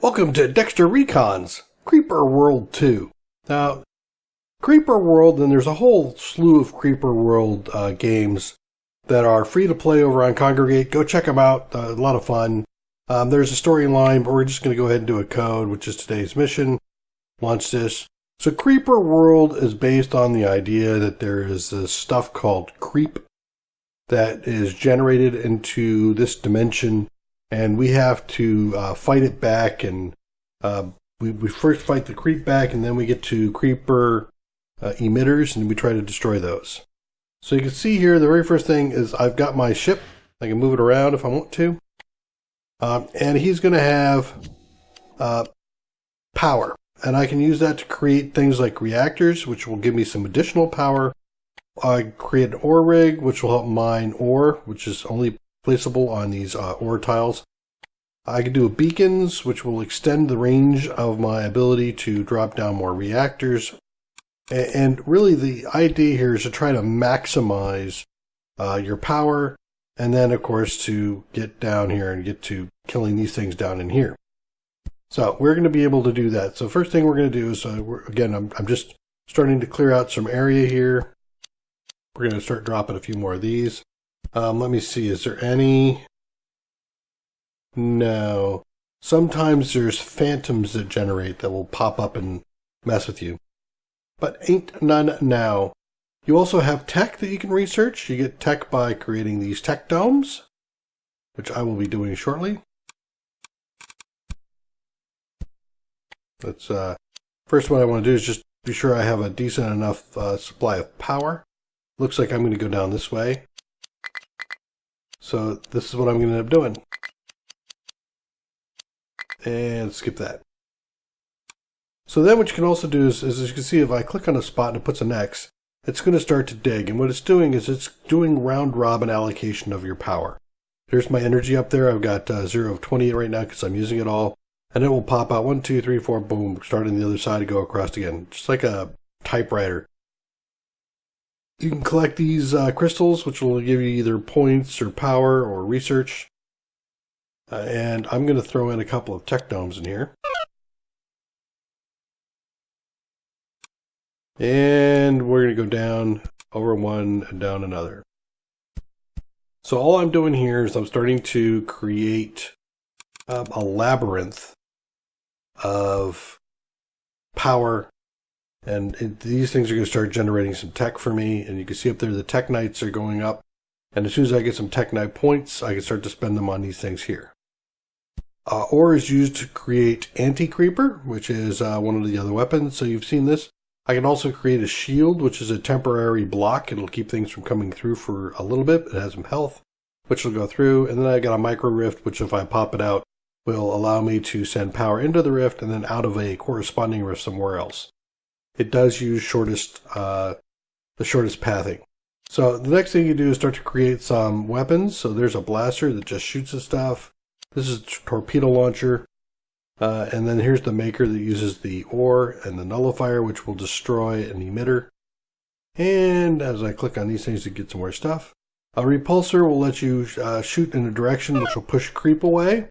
Welcome to Dextor Recons, Creeper World 2. Now, Creeper World, and there's a whole slew of Creeper World games that are free to play over on Congregate. Go check them out, a lot of fun. There's a storyline, but we're just going to go ahead and do a code, which is today's mission. Launch this. So Creeper World is based on the idea that there is this stuff called creep that is generated into this dimension, and we have to fight it back, and we first fight the creep back, and then we get to creeper emitters, and we try to destroy those. So you can see here, the very first thing is I've got my ship. I can move it around if I want to. And he's going to have power, and I can use that to create things like reactors, which will give me some additional power. I create an ore rig, which will help mine ore, which is only placeable on these ore tiles. I can do beacons, which will extend the range of my ability to drop down more reactors. And really the idea here is to try to maximize your power, and then of course to get down here and get to killing these things down in here. So we're going to be able to do that. So first thing we're going to do is, I'm just starting to clear out some area here. We're going to start dropping a few more of these. Let me see, is there any? No. Sometimes there's phantoms that generate that will pop up and mess with you. But ain't none now. You also have tech that you can research. You get tech by creating these tech domes, which I will be doing shortly. That's first what I want to do is just be sure I have a decent enough supply of power. Looks like I'm going to go down this way. So this is what I'm going to end up doing. And skip that. So then what you can also do is, as you can see, if I click on a spot and it puts an X, it's going to start to dig. And what it's doing is it's doing round robin allocation of your power. There's my energy up there. I've got 0 of 28 right now because I'm using it all. And it will pop out 1, 2, 3, 4, boom, starting the other side to go across again. Just like a typewriter. You can collect these crystals, which will give you either points or power or research. And I'm going to throw in a couple of tech domes in here. And we're going to go down over one and down another. So all I'm doing here is I'm starting to create a labyrinth of power. And these things are going to start generating some tech for me. And you can see up there the tech knights are going up. And as soon as I get some tech knight points, I can start to spend them on these things here. Ore is used to create anti-creeper, which is one of the other weapons. So you've seen this. I can also create a shield, which is a temporary block. It'll keep things from coming through for a little bit. It has some health, which will go through. And then I got a micro rift, which if I pop it out, will allow me to send power into the rift and then out of a corresponding rift somewhere else. It does use the shortest pathing. So the next thing you do is start to create some weapons. So there's a blaster that just shoots at stuff. This is a torpedo launcher. And then here's the maker that uses the ore and the nullifier, which will destroy an emitter. And as I click on these things to get some more stuff, a repulsor will let you shoot in a direction which will push creep away.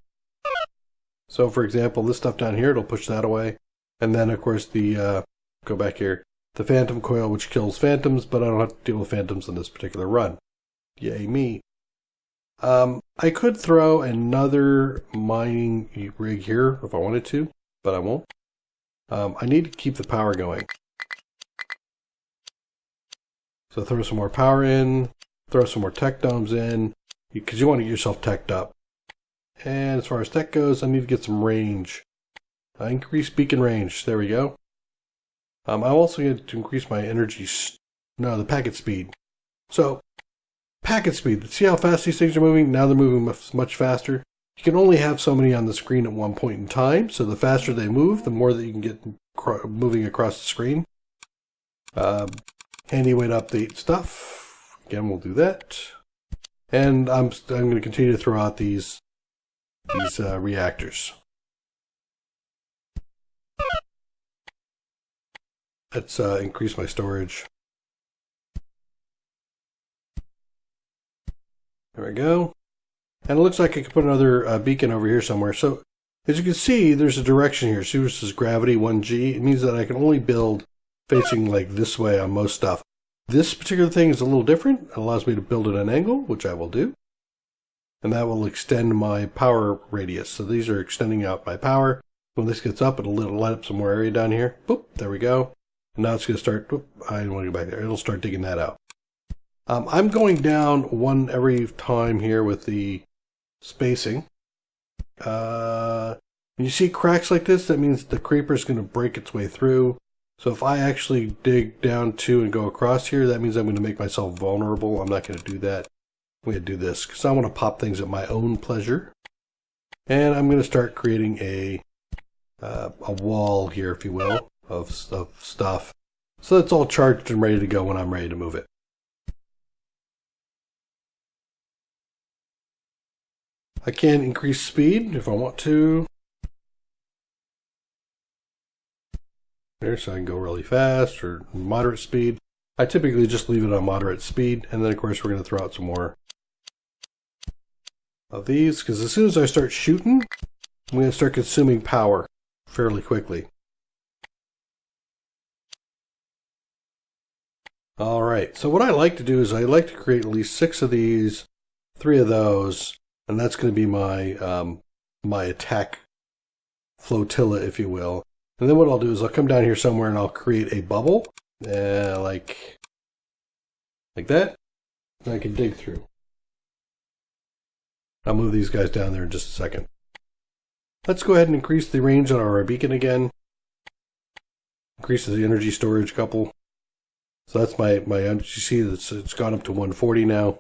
So for example, this stuff down here, it'll push that away. And then of course the, go back here, the phantom coil, which kills phantoms, but I don't have to deal with phantoms in this particular run. Yay me. I could throw another mining rig here if I wanted to, but I won't. I need to keep the power going. So throw some more power in, throw some more tech domes in, because you want to get yourself teched up. And as far as tech goes, I need to get some range. Increase beacon range. There we go. I'm also going to increase my energy, the packet speed. So, packet speed. See how fast these things are moving? Now they're moving much faster. You can only have so many on the screen at one point in time, so the faster they move, the more that you can get moving across the screen. Handy way to update stuff. Again, we'll do that. And I'm going to continue to throw out these reactors. Let's increase my storage. There we go. And it looks like I could put another beacon over here somewhere. So As you can see, there's a direction here. See, this is gravity 1G. It means that I can only build facing like this way on most stuff. This particular thing is a little different. It allows me to build at an angle, which I will do. And that will extend my power radius. So these are extending out my power. When this gets up, it'll light up some more area down here. Boop, there we go. And now it's going to start, whoop, I don't want to go back there. It'll start digging that out. I'm going down one every time here with the spacing. When you see cracks like this, that means the creeper is going to break its way through. So if I actually dig down to and go across here, that means I'm going to make myself vulnerable. I'm not going to do that. I'm going to do this because I want to pop things at my own pleasure. And I'm going to start creating a wall here, if you will, of stuff. So it's all charged and ready to go when I'm ready to move it. I can increase speed if I want to. There, so I can go really fast or moderate speed. I typically just leave it on moderate speed, and then of course we're going to throw out some more of these, because as soon as I start shooting, I'm going to start consuming power fairly quickly. Alright, so what I like to do is I like to create at least 6 of these, 3 of those, and that's going to be my my attack flotilla, if you will. And then what I'll do is I'll come down here somewhere and I'll create a bubble, like that, and I can dig through. I'll move these guys down there in just a second. Let's go ahead and increase the range on our beacon again. Increases the energy storage a couple. So that's my you see it's gone up to 140 now.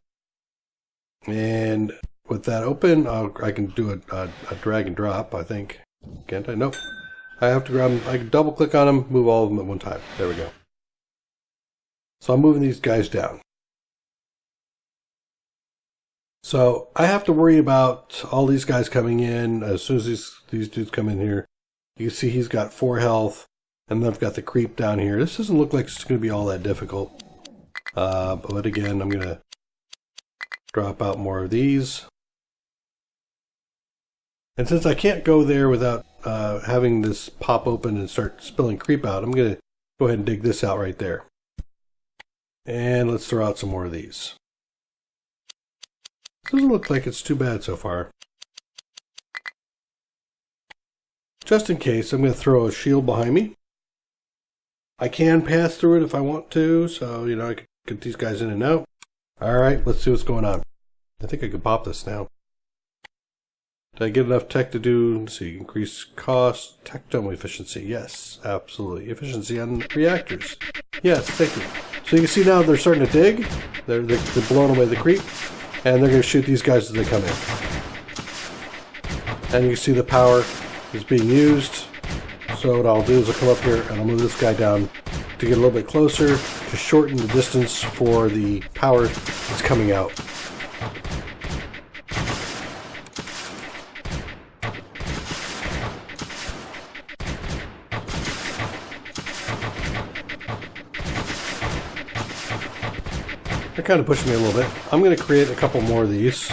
And with that open, I can do a drag and drop, I think. Can't I? Nope. I have to grab them. I can double click on them, move all of them at one time. There we go. So I'm moving these guys down. So I have to worry about all these guys coming in. As soon as these dudes come in here, you can see he's got 4 health, and then I've got the creep down here. This doesn't look like it's going to be all that difficult. But again, I'm going to drop out more of these. And since I can't go there without having this pop open and start spilling creep out, I'm going to go ahead and dig this out right there. And let's throw out some more of these. Doesn't look like it's too bad so far. Just in case, I'm going to throw a shield behind me. I can pass through it if I want to, so you know I can get these guys in and out. Alright, let's see what's going on. I think I could pop this now. Did I get enough tech to do, let's see, increase cost, tech dome efficiency? Yes, absolutely. Efficiency on reactors. Yes, thank you. So you can see now they're starting to dig. They're blowing away the creep. And they're going to shoot these guys as they come in. And you can see the power is being used. So what I'll do is I'll come up here and I'll move this guy down to get a little bit closer to shorten the distance for the power that's coming out. They're kind of pushing me a little bit. I'm going to create a couple more of these.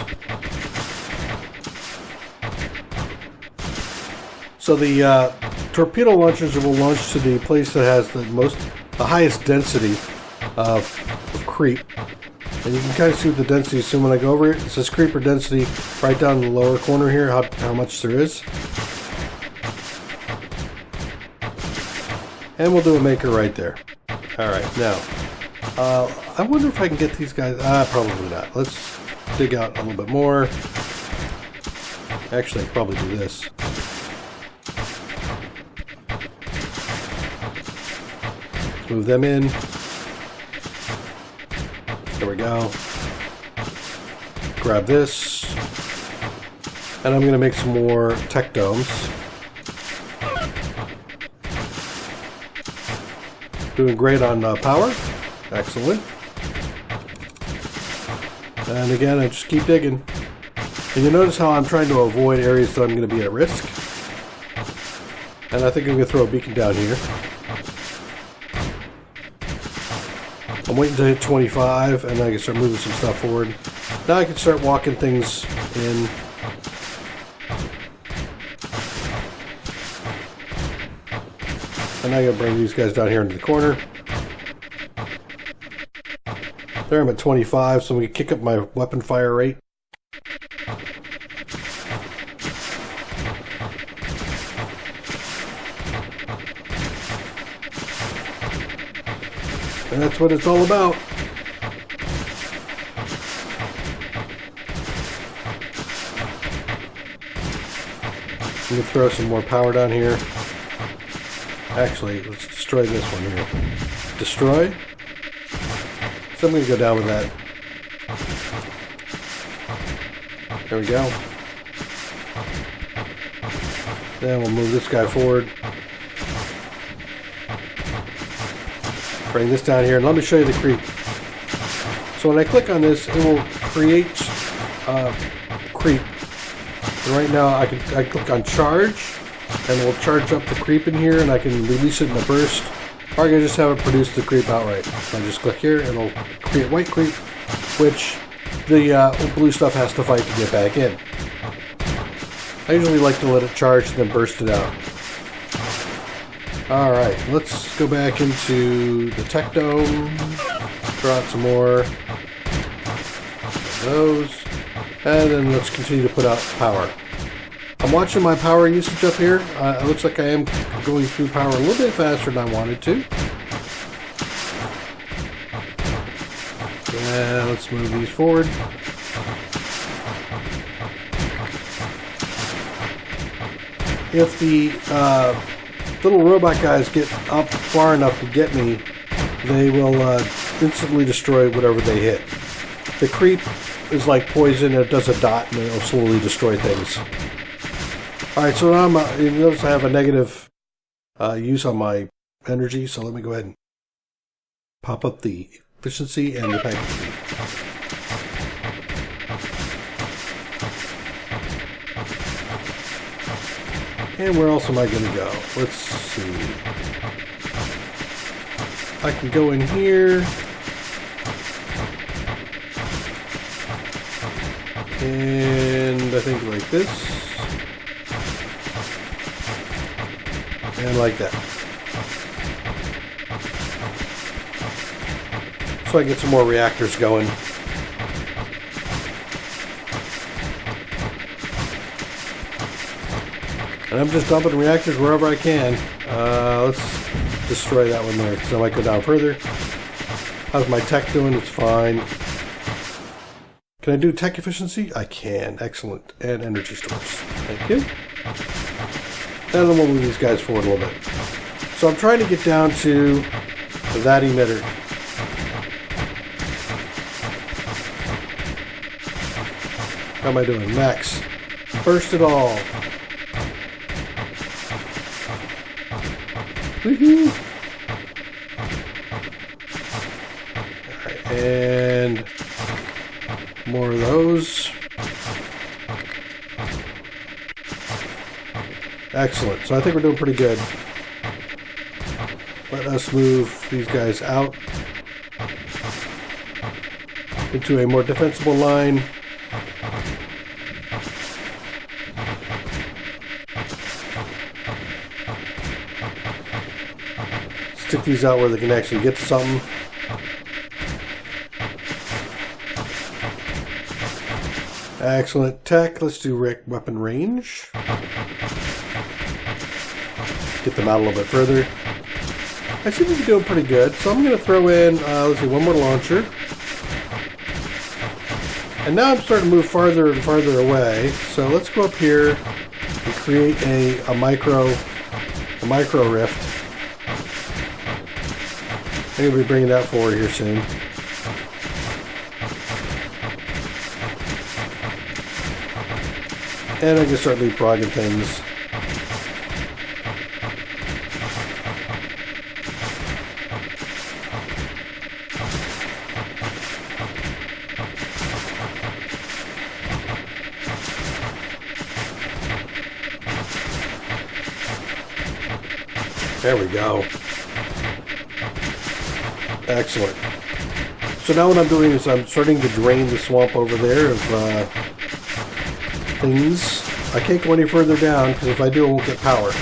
So the torpedo launchers will launch to the place that has the highest density of creep. And you can kind of see the density. So when I go over it, it says creeper density right down in the lower corner here, how much there is. And we'll do a maker right there. Alright, now. I wonder if I can get these guys. Probably not. Let's dig out a little bit more. Actually, I could probably do this. Move them in. There we go. Grab this. And I'm going to make some more tech domes. Doing great on power. Excellent. And again, I just keep digging. And you notice how I'm trying to avoid areas that I'm going to be at risk. And I think I'm going to throw a beacon down here. I'm waiting to hit 25, and then I can start moving some stuff forward. Now I can start walking things in. And now I'm going to bring these guys down here into the corner. There I'm at 25, so I'm going to kick up my weapon fire rate. And that's what it's all about. I'm going to throw some more power down here. Actually, let's destroy this one here. Destroy. So I'm going to go down with that. There we go. Then we'll move this guy forward. Bring this down here, and let me show you the creep. So when I click on this, it will create creep. And right now, I click on charge, and it will charge up the creep in here, and I can release it in a burst, or I can just have it produce the creep outright. So I just click here, and it'll create white creep, which the blue stuff has to fight to get back in. I usually like to let it charge and then burst it out. Alright, let's go back into the tech dome, throw out some more of those, and then let's continue to put out power. I'm watching my power usage up here. It looks like I am going through power a little bit faster than I wanted to. And let's move these forward. If the little robot guys get up far enough to get me, they will instantly destroy whatever they hit. The creep is like poison. It does a dot and it'll slowly destroy things. Alright, so now you notice I have a negative use on my energy, so let me go ahead and pop up the efficiency and the package speed. And where else am I going to go? Let's see. I can go in here. And I think like this. And like that. So I can get some more reactors going. And I'm just dumping reactors wherever I can. Let's destroy that one there, because I might go down further. How's my tech doing? It's fine. Can I do tech efficiency? I can. Excellent. And energy stores. Thank you. And then we'll move these guys forward a little bit. So I'm trying to get down to that emitter. How am I doing? Max. Burst it all. Woohoo! Alright, and more of those. Excellent. So I think we're doing pretty good. Let us move these guys out into a more defensible line. Stick these out where they can actually get to something. Excellent tech. Let's do weapon range. Get them out a little bit further. I seem to be doing pretty good. So I'm going to throw in, let's see, one more launcher. And now I'm starting to move farther and farther away. So let's go up here and create a micro rift. I'm going to be bringing that forward here soon. And I can start leapfrogging things. There we go. Excellent. So now what I'm doing is I'm starting to drain the swamp over there of things. I can't go any further down because if I do I won't get power.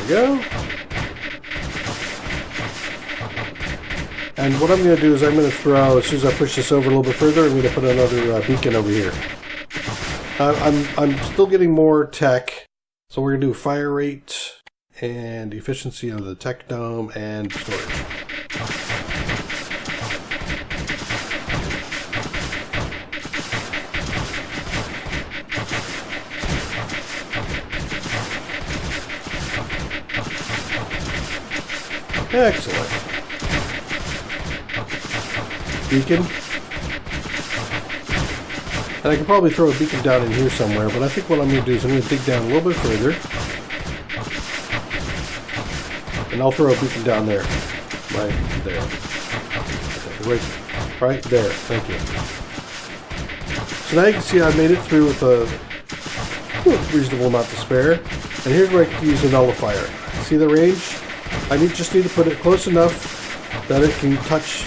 we go. And what I'm going to do is I'm going to throw, as soon as I push this over a little bit further, I'm going to put another beacon over here. I'm still getting more tech, so we're going to do fire rate and efficiency of the tech dome and storage. Excellent. Beacon. And I can probably throw a beacon down in here somewhere, but I think what I'm going to do is I'm going to dig down a little bit further. And I'll throw a beacon down there. Right there. Right there. Thank you. So now you can see I made it through with a reasonable amount to spare. And here's where I can use a nullifier. See the range? I just need to put it close enough that it can touch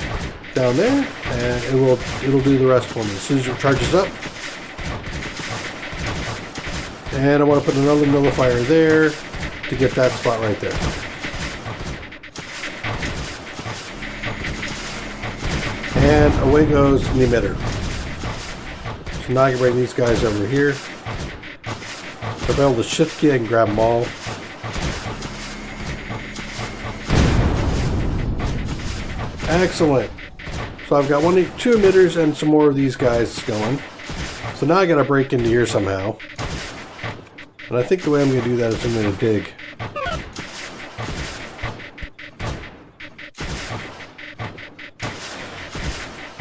down there, and it'll do the rest for me as soon as it charges up. And I want to put another nullifier there to get that spot right there. And away goes the emitter. So now I can bring these guys over here. If I'm able to shift key, I can grab them all. Excellent. So I've got two emitters and some more of these guys going. So now I got to break into here somehow. And I think the way I'm going to do that is I'm going to dig.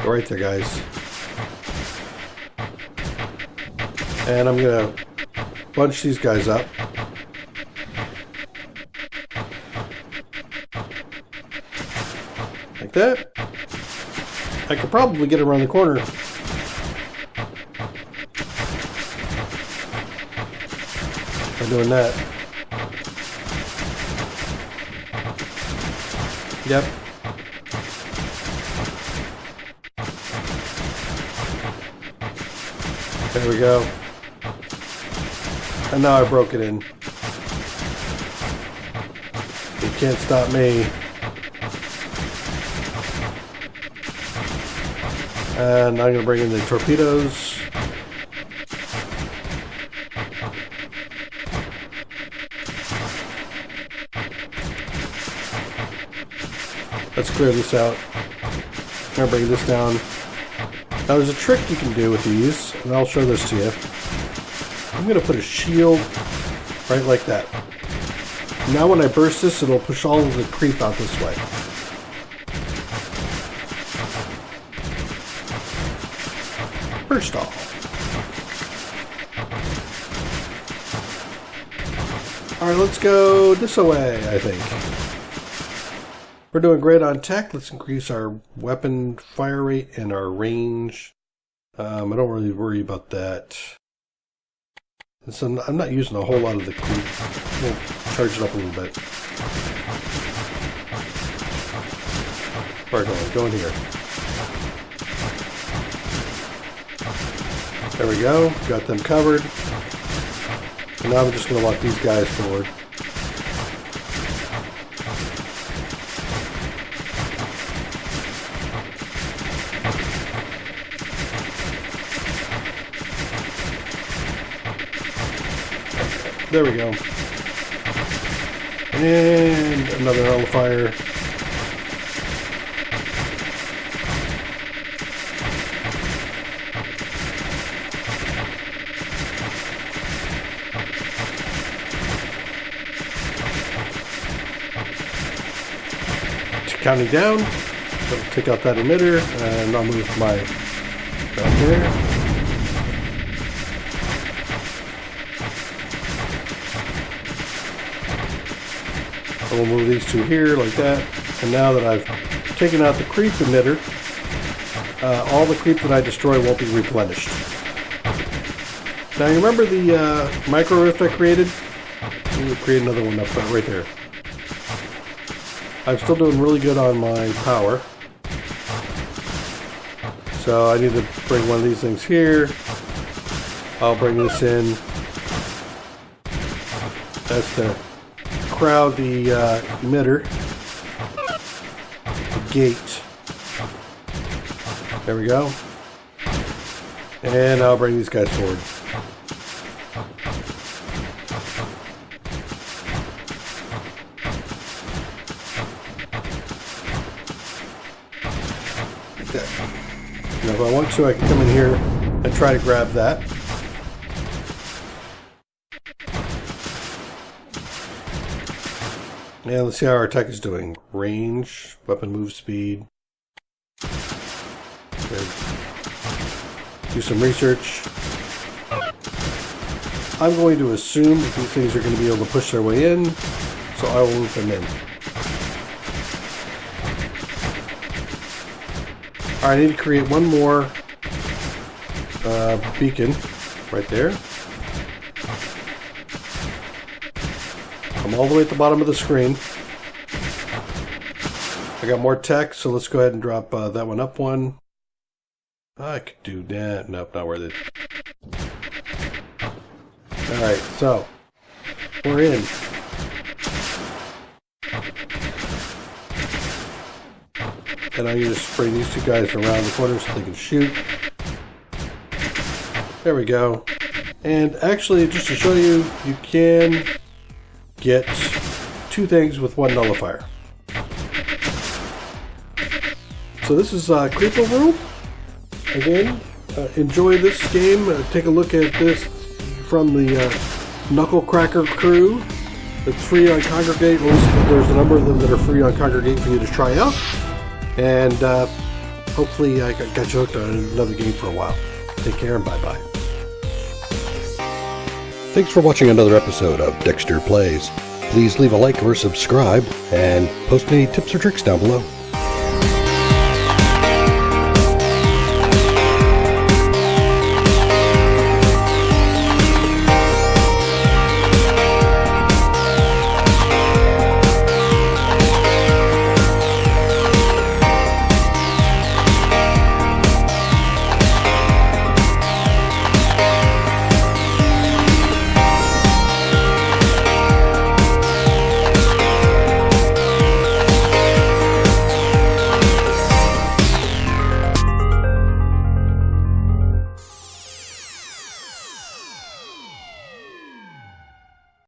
Go right there, guys. And I'm going to bunch these guys up. Like that. I could probably get around the corner. By doing that. Yep. There we go. And now I broke it in. You can't stop me. And I'm going to bring in the torpedoes. Let's clear this out. I'm going to bring this down. Now there's a trick you can do with these, and I'll show this to you. I'm going to put a shield right like that. Now when I burst this, it'll push all of the creep out this way. Burst all. Alright, let's go this way, I think. We're doing great on tech. Let's increase our weapon fire rate and our range. I don't really worry about that. And so I'm not using a whole lot of the creep. We'll charge it up a little bit. Pardon, go in here. There we go. Got them covered. And now I'm just going to walk these guys forward. There we go. And another nullifier. Counting down. So take out that emitter, and I'll move my back there. We'll move these two here like that. And now that I've taken out the creep emitter, all the creep that I destroy won't be replenished. Now you remember the micro rift I created? We'll create another one up front right there. I'm still doing really good on my power. So I need to bring one of these things here. I'll bring this in. That's the crowd the emitter, the gate. There we go. And I'll bring these guys forward. Okay. Now if I want to, I can come in here and try to grab that. And let's see how our attack is doing. Range, weapon move speed. Okay. Do some research. I'm going to assume that these things are going to be able to push their way in, so I will loop them in. Alright, I need to create one more beacon right there. I'm all the way at the bottom of the screen. I got more text, so let's go ahead and drop that one up one. I could do that. Nope, not worth it. Alright, so we're in. And I'm going to spray these two guys around the corner so they can shoot. There we go. And actually, just to show you, you can get two things with one nullifier. So this is Creeper World. Again, enjoy this game. Take a look at this from the Knuckle Cracker crew. It's free on Congregate. There's a number of them that are free on Congregate for you to try out. And hopefully I got you hooked on another game for a while. Take care and bye-bye. Thanks for watching another episode of Dexter Plays. Please leave a like or subscribe and post any tips or tricks down below.